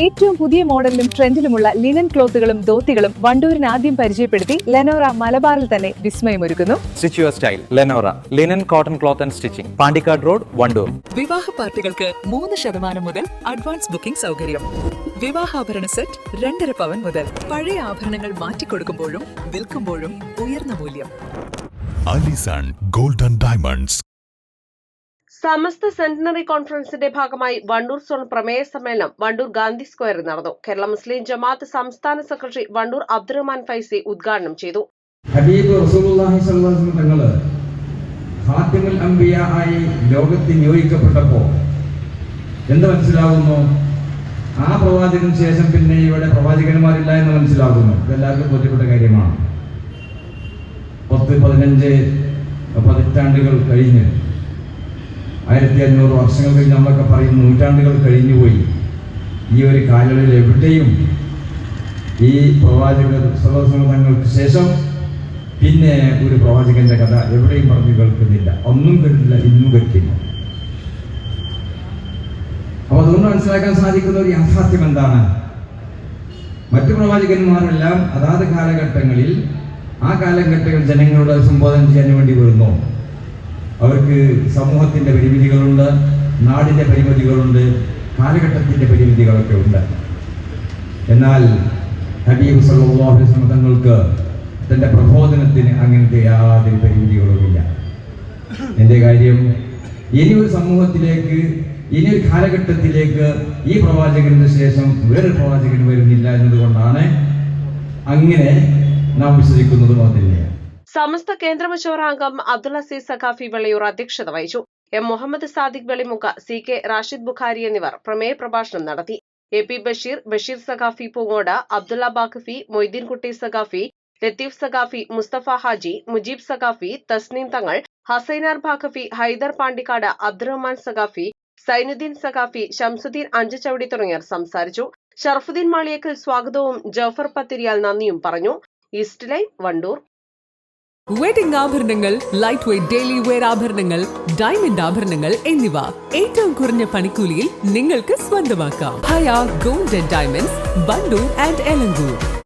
ഏറ്റവും പുതിയ മോഡലിലും ട്രെൻഡിലുമുള്ള ലിനൻ ക്ലോത്തുകളും ധോത്തികളും വണ്ടൂരിന് ആദ്യം പരിചയപ്പെടുത്തി ലെനോറ മലബാറിൽ തന്നെ വിസ്മയമൊരുക്കുന്നു. Stitch your style Lenora linen cotton cloth and stitching, Pandikkad road, Wandoor. വിവാഹ പാർട്ടികൾക്ക് 3% മുതൽ അഡ്വാൻസ് ബുക്കിംഗ് സൗകര്യം. വിവാഹാഭരണ സെറ്റ് 2.5 പവൻ മുതൽ. പഴയ ആഭരണങ്ങൾ മാറ്റിക്കൊടുക്കുമ്പോഴും വിൽക്കുമ്പോഴും ഉയർന്ന മൂല്യം. Alison golden diamonds. Samastha centenary കോൺഫറൻസിന്റെ ഭാഗമായി വണ്ടൂർ സോൺ പ്രമേയ സമ്മേളനം വണ്ടൂർ ഗാന്ധി സ്ക്വയറിൽ നടന്നു. കേരള മുസ്ലിം ജമാഅത്ത് സംസ്ഥാന സെക്രട്ടറി വണ്ടൂർ അബ്ദുറഹ്മാൻ ഫൈസി ഉദ്ഘാടനം ചെയ്തു. ഹബീബ് റസൂലുള്ളാഹി സ്വല്ലല്ലാഹു അലൈഹി വസല്ലം തങ്ങൾ ഖാതിമുൽ അംബിയ ആയി ലോകത്തിൽ നിയോഗിക്കപ്പെട്ടപ്പോൾ എന്ത് മനസ്സിലാകുന്നു? ആ പ്രവാചകന് ശേഷം പിന്നെ ഇവിടെ പ്രവാചകന്മാരില്ല എന്ന് മനസ്സിലാകുന്നു. ഇതെല്ലാവർക്കും ബോധ്യപ്പെട്ട കാര്യമാണ്. 10-15 പതിറ്റാണ്ടുകൾ കഴിഞ്ഞ് 1500 വർഷങ്ങൾ കഴിഞ്ഞ് നമ്മളൊക്കെ പറയും നൂറ്റാണ്ടുകൾ കഴിഞ്ഞുപോയി. ഈ ഒരു കാലയളവിൽ എവിടെയും ഈ പ്രവാചകർ തങ്ങൾക്ക് ശേഷം പിന്നെ ഒരു പ്രവാചകന്റെ കഥ എവിടെയും പറഞ്ഞു കേൾക്കുന്നില്ല. ഒന്നും കേട്ടില്ല, ഇന്നും കേൾക്കില്ല. അപ്പൊ അതുകൊണ്ട് മനസ്സിലാക്കാൻ സാധിക്കുന്ന ഒരു യാഥാർത്ഥ്യം എന്താണ്? മറ്റു പ്രവാചകന്മാരെല്ലാം അതാത് കാലഘട്ടങ്ങളിൽ ആ കാലഘട്ടങ്ങൾ ജനങ്ങളോട് സംബോധന ചെയ്യാൻ വേണ്ടി വരുന്നു. അവർക്ക് സമൂഹത്തിന്റെ പരിമിതികളുണ്ട്, നാടിന്റെ പരിമിതികളുണ്ട്, കാലഘട്ടത്തിന്റെ പരിമിതികളൊക്കെ ഉണ്ട്. എന്നാൽ ഹബീബ് സല്ലല്ലാഹു അലൈഹി വസല്ലം തങ്ങൾക്ക് തന്റെ പ്രബോധനത്തിന് അങ്ങനത്തെ യാതൊരു പരിമിതികളുമില്ല. എന്റെ കാര്യം, ഇനിയൊരു സമൂഹത്തിലേക്ക്, ഇനിയൊരു കാലഘട്ടത്തിലേക്ക് ഈ പ്രവാചകന് ശേഷം വേറൊരു പ്രവാചകൻ വരുന്നില്ല എന്നതുകൊണ്ടാണ് അങ്ങനെ നാം വിശ്വസിക്കുന്നതും അതിനെയാണ്. സമസ്ത കേന്ദ്ര മശൂറ അംഗം അബ്ദുൽ അസീസ് സഖാഫി വെളിയൂർ അധ്യക്ഷത വഹിച്ചു. M Muhammad Sadiq Velimukha, C K Rashid Bukhari എന്നിവർ പ്രമേയ പ്രഭാഷണം നടത്തി. എ പി ബഷീർ, ബഷീർ സഖാഫി പൂങ്ങോട്, അബ്ദുള്ള ബാഖഫി, മൊയ്തീൻകുട്ടി സഖാഫി, ലത്തീഫ് സഖാഫി, മുസ്തഫ ഹാജി, മുജീബ് സഖാഫി, തസ്നീം തങ്ങൾ, ഹസൈനാർ ബാഖഫി, ഹൈദർ പാണ്ടിക്കാട്, അബ്ദുറഹ്മാൻ സഖാഫി, സൈനുദ്ദീൻ സഖാഫി, ഷംസുദ്ദീൻ അഞ്ചുചവടി തുടങ്ങിയവർ സംസാരിച്ചു. ഷറഫുദ്ദീൻ മാളിയേക്കൽ സ്വാഗതവും ജഫർ പത്തിരിയാൽ നന്ദിയും പറഞ്ഞു. East live, Wandoor. വെഡിംഗ് ആഭരണങ്ങൾ, ലൈറ്റ് വെയ്റ്റ് ഡെയിലി വെയർ ആഭരണങ്ങൾ, ഡയമണ്ട് ആഭരണങ്ങൾ എന്നിവ ഏറ്റവും കുറഞ്ഞ പണിക്കൂലിയിൽ നിങ്ങൾക്ക് സ്വന്തമാക്കാം. Haya gold and diamonds, Wandoor and Elankur.